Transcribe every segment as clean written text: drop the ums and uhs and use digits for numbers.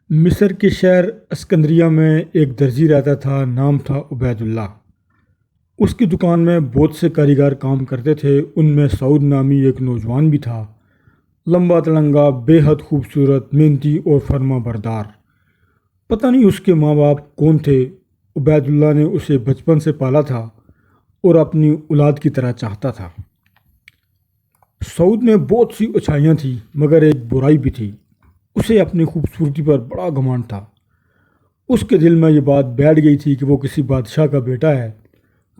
مصر کے شہر اسکندریہ میں ایک درزی رہتا تھا، نام تھا عبید اللہ۔ اس کی دکان میں بہت سے کاریگر کام کرتے تھے، ان میں سعود نامی ایک نوجوان بھی تھا، لمبا تلنگا، بے حد خوبصورت، محنتی اور فرما بردار۔ پتہ نہیں اس کے ماں باپ کون تھے، عبید اللہ نے اسے بچپن سے پالا تھا اور اپنی اولاد کی طرح چاہتا تھا۔ سعود میں بہت سی اچھائیاں تھیں مگر ایک برائی بھی تھی، اسے اپنی خوبصورتی پر بڑا گھمنڈ تھا۔ اس کے دل میں یہ بات بیٹھ گئی تھی کہ وہ کسی بادشاہ کا بیٹا ہے،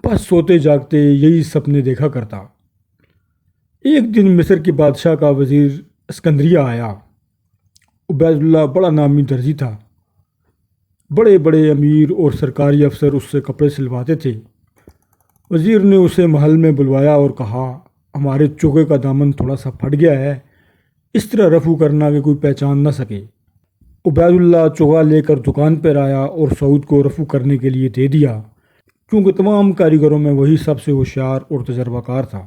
بس سوتے جاگتے یہی سپنے دیکھا کرتا۔ ایک دن مصر کے بادشاہ کا وزیر اسکندریہ آیا۔ عبید اللہ بڑا نامی درزی تھا، بڑے بڑے امیر اور سرکاری افسر اس سے کپڑے سلواتے تھے۔ وزیر نے اسے محل میں بلوایا اور کہا، ہمارے چوکے کا دامن تھوڑا سا پھٹ گیا ہے، اس طرح رفو کرنا کہ کوئی پہچان نہ سکے۔ عبید اللہ چوگا لے کر دکان پر آیا اور سعود کو رفو کرنے کے لیے دے دیا، کیونکہ تمام کاریگروں میں وہی سب سے ہوشیار اور تجربہ کار تھا۔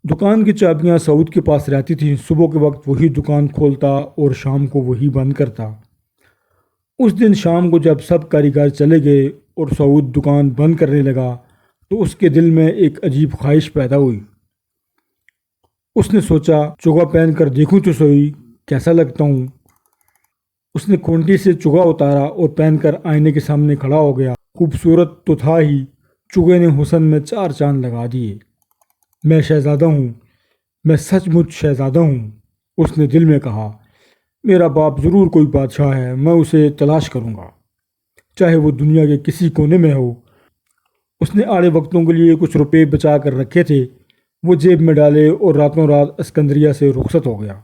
دکان کی چابیاں سعود کے پاس رہتی تھیں، صبح کے وقت وہی دکان کھولتا اور شام کو وہی بند کرتا۔ اس دن شام کو جب سب کاریگر چلے گئے اور سعود دکان بند کرنے لگا تو اس کے دل میں ایک عجیب خواہش پیدا ہوئی۔ اس نے سوچا، چوگا پہن کر دیکھوں تو صحیح کیسا لگتا ہوں۔ اس نے کھونٹی سے چوگا اتارا اور پہن کر آئینے کے سامنے کھڑا ہو گیا۔ خوبصورت تو تھا ہی، چوگے نے حسن میں چار چاند لگا دیے۔ میں شہزادہ ہوں، میں سچ مچ شہزادہ ہوں، اس نے دل میں کہا۔ میرا باپ ضرور کوئی بادشاہ ہے، میں اسے تلاش کروں گا، چاہے وہ دنیا کے کسی کونے میں ہو۔ اس نے آڑے وقتوں کے لیے کچھ روپے بچا کر رکھے تھے، وہ جیب میں ڈالے اور راتوں رات اسکندریہ سے رخصت ہو گیا۔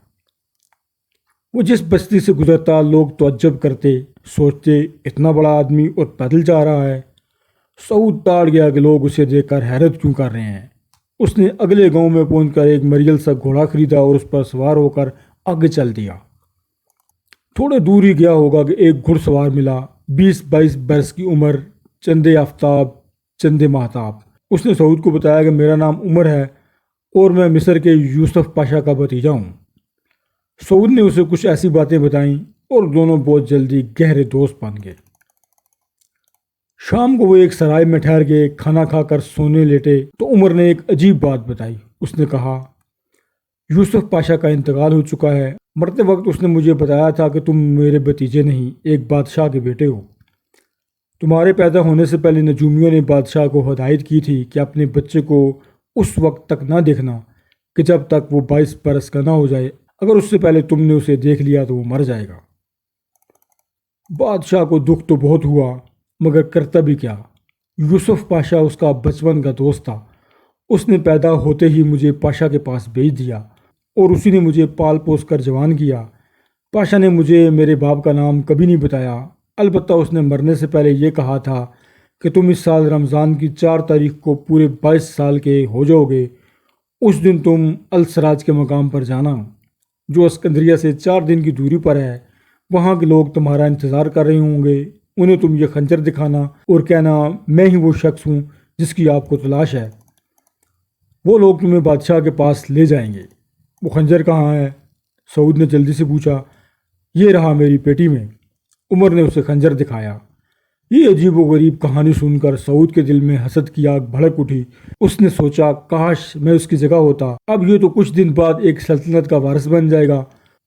وہ جس بستی سے گزرتا لوگ تعجب کرتے، سوچتے اتنا بڑا آدمی اور پیدل جا رہا ہے۔ سعود ڈاڑ گیا کہ لوگ اسے دیکھ کر حیرت کیوں کر رہے ہیں۔ اس نے اگلے گاؤں میں پہنچ کر ایک مریل سا گھوڑا خریدا اور اس پر سوار ہو کر آگے چل دیا۔ تھوڑے دور ہی گیا ہوگا کہ ایک گھڑ سوار ملا، 20-22 برس کی عمر، چندے آفتاب چندے ماہتاب۔ اس نے سعود کو بتایا کہ میرا نام عمر ہے اور میں مصر کے یوسف پاشا کا بھتیجا ہوں۔ سعود نے اسے کچھ ایسی باتیں بتائیں اور دونوں بہت جلدی گہرے دوست بن گئے۔ شام کو وہ ایک سرائے میں ٹھہر گئے، کھانا کھا کر سونے لیٹے تو عمر نے ایک عجیب بات بتائی۔ اس نے کہا، یوسف پاشا کا انتقال ہو چکا ہے، مرتے وقت اس نے مجھے بتایا تھا کہ تم میرے بھتیجے نہیں، ایک بادشاہ کے بیٹے ہو۔ تمہارے پیدا ہونے سے پہلے نجومیوں نے بادشاہ کو ہدایت کی تھی کہ اپنے بچے کو اس وقت تک نہ دیکھنا کہ جب تک وہ 22 برس کا نہ ہو جائے، اگر اس سے پہلے تم نے اسے دیکھ لیا تو وہ مر جائے گا۔ بادشاہ کو دکھ تو بہت ہوا مگر کرتا بھی کیا۔ یوسف پاشا اس کا بچپن کا دوست تھا، اس نے پیدا ہوتے ہی مجھے پاشا کے پاس بھیج دیا اور اسی نے مجھے پال پوس کر جوان کیا۔ پاشا نے مجھے میرے باپ کا نام کبھی نہیں بتایا، البتہ اس نے مرنے سے پہلے یہ کہا تھا کہ تم اس سال رمضان کی 4 تاریخ کو پورے 22 سال کے ہو جاؤ گے۔ اس دن تم السراج کے مقام پر جانا، جو اسکندریہ سے 4 دن کی دوری پر ہے۔ وہاں کے لوگ تمہارا انتظار کر رہے ہوں گے، انہیں تم یہ خنجر دکھانا اور کہنا میں ہی وہ شخص ہوں جس کی آپ کو تلاش ہے۔ وہ لوگ تمہیں بادشاہ کے پاس لے جائیں گے۔ وہ خنجر کہاں ہے؟ سعود نے جلدی سے پوچھا۔ یہ رہا میری پیٹی میں۔ عمر نے اسے خنجر دکھایا۔ یہ عجیب و غریب کہانی سن کر سعود کے دل میں حسد کی آگ بھڑک اٹھی۔ اس نے سوچا، کاش میں اس کی جگہ ہوتا، اب یہ تو کچھ دن بعد ایک سلطنت کا وارث بن جائے گا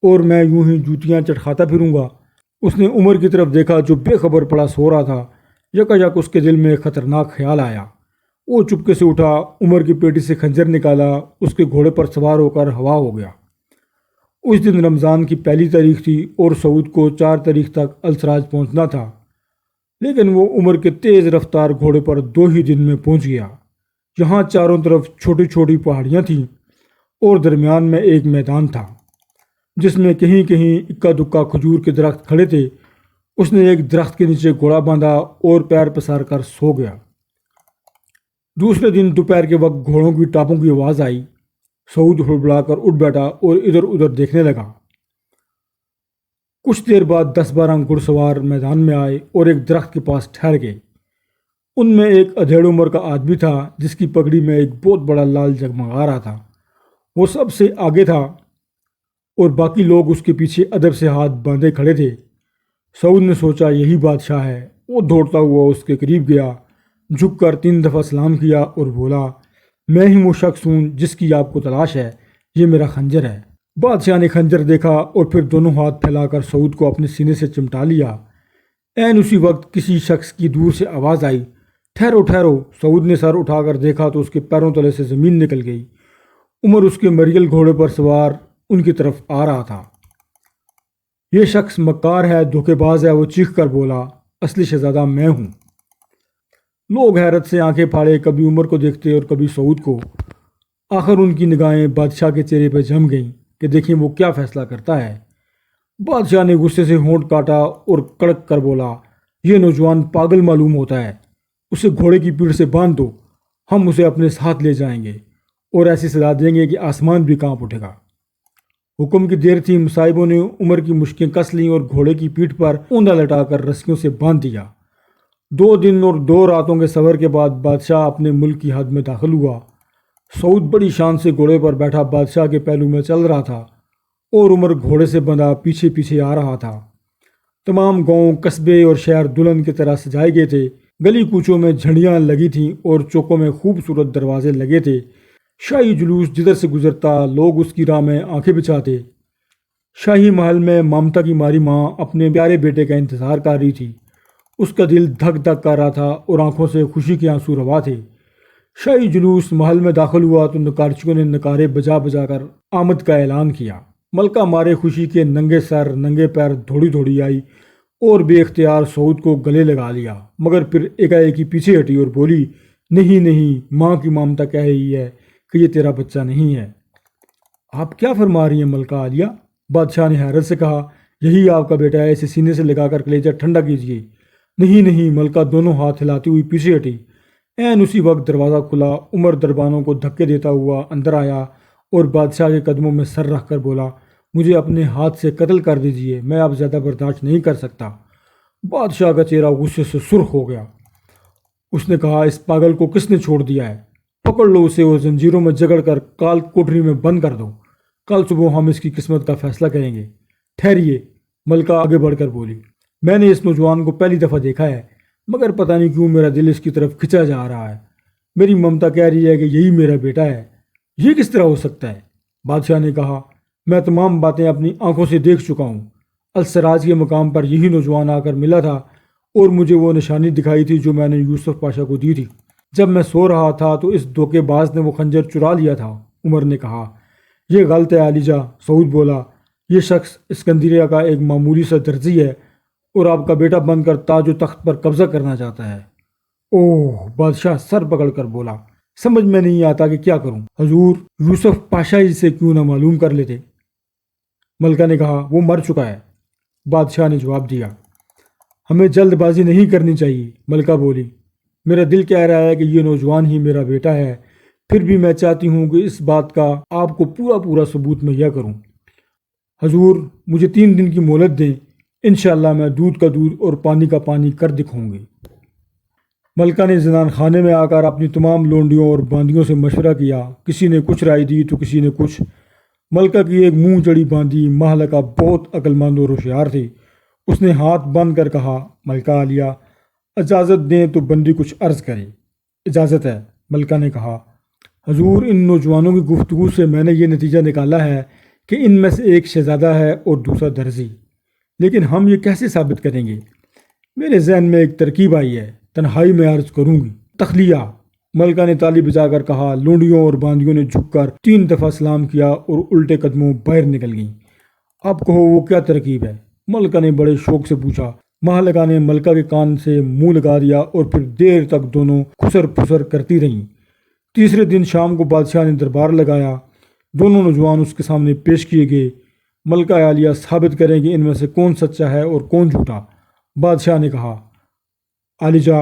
اور میں یوں ہی جوتیاں چٹکھاتا پھروں گا۔ اس نے عمر کی طرف دیکھا جو بے خبر پڑا سو رہا تھا۔ یکایک اس کے دل میں ایک خطرناک خیال آیا۔ وہ چپکے سے اٹھا، عمر کی پیٹی سے خنجر نکالا، اس کے گھوڑے پر سوار ہو کر ہوا ہو گیا۔ اس دن رمضان کی 1 تاریخ تھی اور سعود کو 4 تاریخ تک السراج پہنچنا تھا، لیکن وہ عمر کے تیز رفتار گھوڑے پر 2 ہی دن میں پہنچ گیا۔ یہاں چاروں طرف چھوٹی چھوٹی پہاڑیاں تھیں اور درمیان میں ایک میدان تھا جس میں کہیں کہیں اکا دکا کھجور کے درخت کھڑے تھے۔ اس نے ایک درخت کے نیچے گھوڑا باندھا اور پیر پسار کر سو گیا۔ دوسرے دن دوپہر کے وقت گھوڑوں کی ٹاپوں کی آواز آئی۔ سعود ہڑبڑا کر اٹھ بیٹھا اور ادھر ادھر دیکھنے لگا۔ کچھ دیر بعد 10-12 گھڑ سوار میدان میں آئے اور ایک درخت کے پاس ٹھہر گئے۔ ان میں ایک ادھیڑ عمر کا آدمی تھا جس کی پگڑی میں ایک بہت بڑا لال جگمگا رہا تھا۔ وہ سب سے آگے تھا اور باقی لوگ اس کے پیچھے ادب سے ہاتھ باندھے کھڑے تھے۔ سعود نے سوچا یہی بادشاہ ہے۔ وہ دوڑتا ہوا اس کے قریب گیا، جھک کر 3 دفعہ سلام کیا اور بولا، میں ہی وہ شخص ہوں جس کی آپ کو تلاش ہے، یہ میرا خنجر ہے۔ بادشاہ نے خنجر دیکھا اور پھر دونوں ہاتھ پھیلا کر سعود کو اپنے سینے سے چمٹا لیا۔ عین اسی وقت کسی شخص کی دور سے آواز آئی، ٹھہرو ٹھہرو۔ سعود نے سر اٹھا کر دیکھا تو اس کے پیروں تلے سے زمین نکل گئی۔ عمر اس کے مریل گھوڑے پر سوار ان کی طرف آ رہا تھا۔ یہ شخص مکار ہے، دھوکے باز ہے، وہ چیخ کر بولا، اصلی شہزادہ میں ہوں۔ لوگ حیرت سے آنکھیں پھاڑے، کبھی عمر کو دیکھتے اور کبھی سعود کو۔ آخر ان کی نگاہیں بادشاہ کے چہرے پہ جم گئیں کہ دیکھیں وہ کیا فیصلہ کرتا ہے۔ بادشاہ نے غصے سے ہونٹ کاٹا اور کڑک کر بولا، یہ نوجوان پاگل معلوم ہوتا ہے، اسے گھوڑے کی پیٹھ سے باندھ دو، ہم اسے اپنے ساتھ لے جائیں گے اور ایسی سزا دیں گے کہ آسمان بھی کانپ اٹھے گا۔ حکم کی دیر تھی، مصائبوں نے عمر کی مشکیں کس لیں اور گھوڑے کی پیٹھ پر اوندا لٹا کر رسیوں سے باندھ دیا۔ 2 دن اور 2 راتوں کے سفر کے بعد بادشاہ اپنے ملک کی حد میں داخل ہوا۔ سعود بڑی شان سے گھوڑے پر بیٹھا بادشاہ کے پہلو میں چل رہا تھا اور عمر گھوڑے سے بندھا پیچھے پیچھے آ رہا تھا۔ تمام گاؤں، قصبے اور شہر دلہن کی طرح سجائے گئے تھے۔ گلی کوچوں میں جھنڈیاں لگی تھیں اور چوکوں میں خوبصورت دروازے لگے تھے۔ شاہی جلوس جدھر سے گزرتا لوگ اس کی راہ میں آنکھیں بچھاتے۔ شاہی محل میں ممتا کی ماری ماں اپنے پیارے بیٹے کا انتظار کر رہی تھی۔ اس کا دل دھک دھک کر رہا تھا اور آنکھوں سے خوشی کے آنسو روا تھے۔ شاہی جلوس محل میں داخل ہوا تو نکارچیوں نے نکارے بجا بجا کر آمد کا اعلان کیا۔ ملکہ مارے خوشی کے ننگے سر ننگے پیر دوڑی دوڑی آئی اور بے اختیار سعود کو گلے لگا لیا، مگر پھر ایک پیچھے ہٹی اور بولی، نہیں نہیں، ماں کی ممتا کہہ رہی ہے کہ یہ تیرا بچہ نہیں ہے۔ آپ کیا فرما رہی ہیں ملکہ عالیہ؟ بادشاہ نے حیرت سے کہا، یہی آپ کا بیٹا ہے، اسے سینے سے لگا کر کلیجہ ٹھنڈا کیجیے۔ نہیں نہیں، ملکہ دونوں ہاتھ ہلاتی ہوئی پیچھے ہٹی۔ عین اسی وقت دروازہ کھلا، عمر دربانوں کو دھکے دیتا ہوا اندر آیا اور بادشاہ کے قدموں میں سر رکھ کر بولا، مجھے اپنے ہاتھ سے قتل کر دیجیے، میں اب زیادہ برداشت نہیں کر سکتا۔ بادشاہ کا چہرہ غصے سے سرخ ہو گیا۔ اس نے کہا، اس پاگل کو کس نے چھوڑ دیا ہے؟ پکڑ لو اسے اور زنجیروں میں جکڑ کر کال کوٹری میں بند کر دو۔ کل صبح ہم اس کی قسمت کا فیصلہ کریں گے۔ ٹھہریے، ملکہ آگے بڑھ کر بولی، میں نے اس نوجوان کو پہلی دفعہ دیکھا ہے، مگر پتہ نہیں کیوں میرا دل اس کی طرف کھنچا جا رہا ہے۔ میری ممتا کہہ رہی ہے کہ یہی میرا بیٹا ہے۔ یہ کس طرح ہو سکتا ہے؟ بادشاہ نے کہا، میں تمام باتیں اپنی آنکھوں سے دیکھ چکا ہوں۔ السراج کے مقام پر یہی نوجوان آ کر ملا تھا اور مجھے وہ نشانی دکھائی تھی جو میں نے یوسف پاشا کو دی تھی۔ جب میں سو رہا تھا تو اس دھوکے باز نے وہ خنجر چرا لیا تھا۔ عمر نے کہا، یہ غلط ہے عالیجا۔ سعود بولا، یہ شخص اسکندریہ کا ایک معمولی سا درزی ہے اور آپ کا بیٹا بن کر تاج و تخت پر قبضہ کرنا چاہتا ہے۔ اوہ، بادشاہ سر پکڑ کر بولا، سمجھ میں نہیں آتا کہ کیا کروں۔ حضور، یوسف پاشا ہی سے کیوں نہ معلوم کر لیتے؟ ملکہ نے کہا، وہ مر چکا ہے۔ بادشاہ نے جواب دیا۔ ہمیں جلد بازی نہیں کرنی چاہیے، ملکہ بولی، میرا دل کہہ رہا ہے کہ یہ نوجوان ہی میرا بیٹا ہے، پھر بھی میں چاہتی ہوں کہ اس بات کا آپ کو پورا ثبوت مہیا کروں۔ حضور، مجھے 3 دن کی مہلت دیں، انشاءاللہ میں دودھ کا دودھ اور پانی کا پانی کر دکھاؤں گی۔ ملکہ نے زندان خانے میں آ کر اپنی تمام لونڈیوں اور باندیوں سے مشورہ کیا۔ کسی نے کچھ رائے دی تو کسی نے کچھ۔ ملکہ کی ایک منہ جڑی باندی مہلکہ بہت عقل مند اور ہوشیار تھی۔ اس نے ہاتھ باندھ کر کہا، ملکہ عالیہ، اجازت دیں تو بندی کچھ عرض کرے۔ اجازت ہے، ملکہ نے کہا۔ حضور، ان نوجوانوں کی گفتگو سے میں نے یہ نتیجہ نکالا ہے کہ ان میں سے ایک شہزادہ ہے اور دوسرا درزی، لیکن ہم یہ کیسے ثابت کریں گے؟ میرے ذہن میں ایک ترکیب آئی ہے، تنہائی میں عرض کروں گی۔ تخلیہ، ملکہ نے تالی بجا کر کہا۔ لونڈیوں اور باندیوں نے جھک کر 3 دفعہ سلام کیا اور الٹے قدموں باہر نکل گئیں۔ اب کہو وہ کیا ترکیب ہے؟ ملکہ نے بڑے شوق سے پوچھا۔ مہلکہ نے ملکہ کے کان سے منہ لگا دیا اور پھر دیر تک دونوں خسر پھسر کرتی رہیں۔ تیسرے دن شام کو بادشاہ نے دربار لگایا۔ دونوں نوجوان اس کے سامنے پیش کیے گئے۔ ملکہ عالیہ ثابت کریں کہ ان میں سے کون سچا ہے اور کون جھوٹا۔ بادشاہ نے کہا، عالیجا۔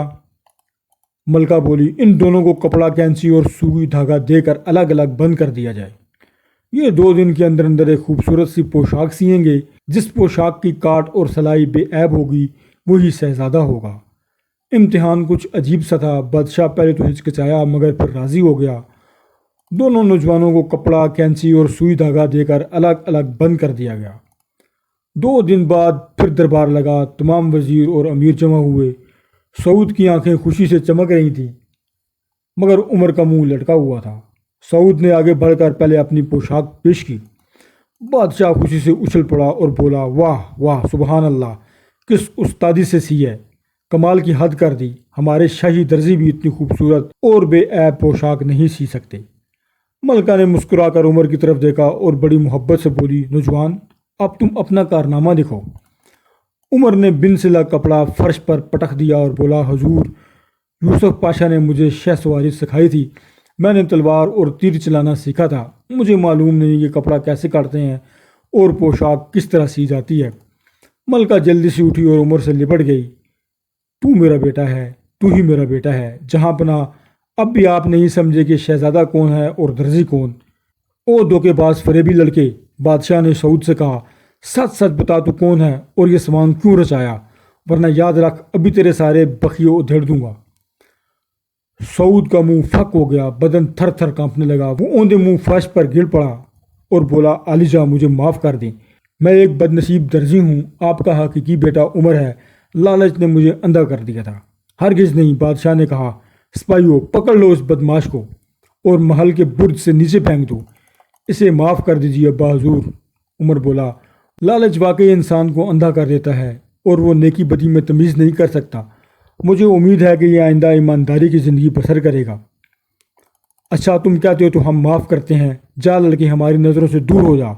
ملکہ بولی، ان دونوں کو کپڑا، کینچی اور سوئی دھاگا دے کر الگ الگ بند کر دیا جائے۔ یہ 2 دن کے اندر اندر ایک خوبصورت سی پوشاک سیئیں گے۔ جس پوشاک کی کاٹ اور سلائی بے عیب ہوگی وہی شہزادہ ہوگا۔ امتحان کچھ عجیب سا تھا۔ بادشاہ پہلے تو ہچکچایا مگر پھر راضی ہو گیا۔ دونوں نوجوانوں کو کپڑا، کینچی اور سوئی دھاگا دے کر الگ الگ بند کر دیا گیا۔ 2 دن بعد پھر دربار لگا، تمام وزیر اور امیر جمع ہوئے۔ سعود کی آنکھیں خوشی سے چمک رہی تھیں، مگر عمر کا منہ لٹکا ہوا تھا۔ سعود نے آگے بڑھ کر پہلے اپنی پوشاک پیش کی۔ بادشاہ خوشی سے اچھل پڑا اور بولا، واہ واہ، سبحان اللہ، کس استادی سے سی ہے، کمال کی حد کر دی، ہمارے شاہی درزی بھی اتنی خوبصورت اور بے عیب پوشاک نہیں سی سکتے۔ ملکہ نے مسکرا کر عمر کی طرف دیکھا اور بڑی محبت سے بولی، نوجوان، اب تم اپنا کارنامہ دکھاؤ۔ عمر نے بن سلا کپڑا فرش پر پٹک دیا اور بولا، حضور، یوسف پاشا نے مجھے شہ سواری سکھائی تھی، میں نے تلوار اور تیر چلانا سیکھا تھا، مجھے معلوم نہیں کہ کپڑا کیسے کاٹتے ہیں اور پوشاک کس طرح سی جاتی ہے۔ ملکہ جلدی سے اٹھی اور عمر سے لپٹ گئی۔ تو میرا بیٹا ہے، تو ہی میرا بیٹا ہے جہاں پناہ۔ اب بھی آپ نہیں سمجھے کہ شہزادہ کون ہے اور درزی کون؟ او دھوکے باز فریبی لڑکے، بادشاہ نے سعود سے کہا، سچ سچ بتا تو کون ہے اور یہ سامان کیوں رچایا، ورنہ یاد رکھ ابھی تیرے سارے بخیوں ادھیڑ دوں گا۔ سعود کا منہ پھک ہو گیا، بدن تھر تھر کانپنے لگا۔ وہ اوندے منہ فرش پر گر پڑا اور بولا، علی جاں، مجھے معاف کر دیں، میں ایک بد نصیب درزی ہوں، آپ کا حقیقی بیٹا عمر ہے، لالچ نے مجھے اندھا کر دیا تھا۔ ہرگز نہیں، بادشاہ نے کہا، سپاہیوں پکڑ لو اس بدماش کو اور محل کے برج سے نیچے پھینک دو، اسے معاف کر دیجیے ابا حضور۔ عمر بولا، لالچ واقعی انسان کو اندھا کر دیتا ہے اور وہ نیکی بدی میں تمیز نہیں کر سکتا، مجھے امید ہے کہ یہ آئندہ ایمانداری کی زندگی بسر کرے گا۔ اچھا تم کہتے ہو تو ہم معاف کرتے ہیں، جا لڑکی ہماری نظروں سے دور ہو جا۔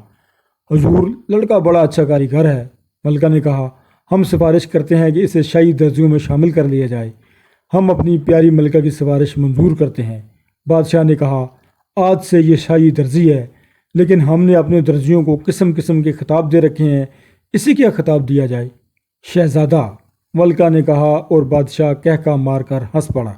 حضور، لڑکا بڑا اچھا کاریگر ہے، ملکہ نے کہا، ہم سفارش کرتے ہیں کہ اسے شاہی درزیوں میں شامل کر لیا جائے۔ ہم اپنی پیاری ملکہ کی سفارش منظور کرتے ہیں۔ بادشاہ نے کہا، آج سے یہ شاہی درزی ہے، لیکن ہم نے اپنے درزیوں کو قسم قسم کے خطاب دے رکھے ہیں، اسی کیا خطاب دیا جائے؟ شہزادہ، ملکہ نے کہا، اور بادشاہ کہہ کا مار کر ہنس پڑا۔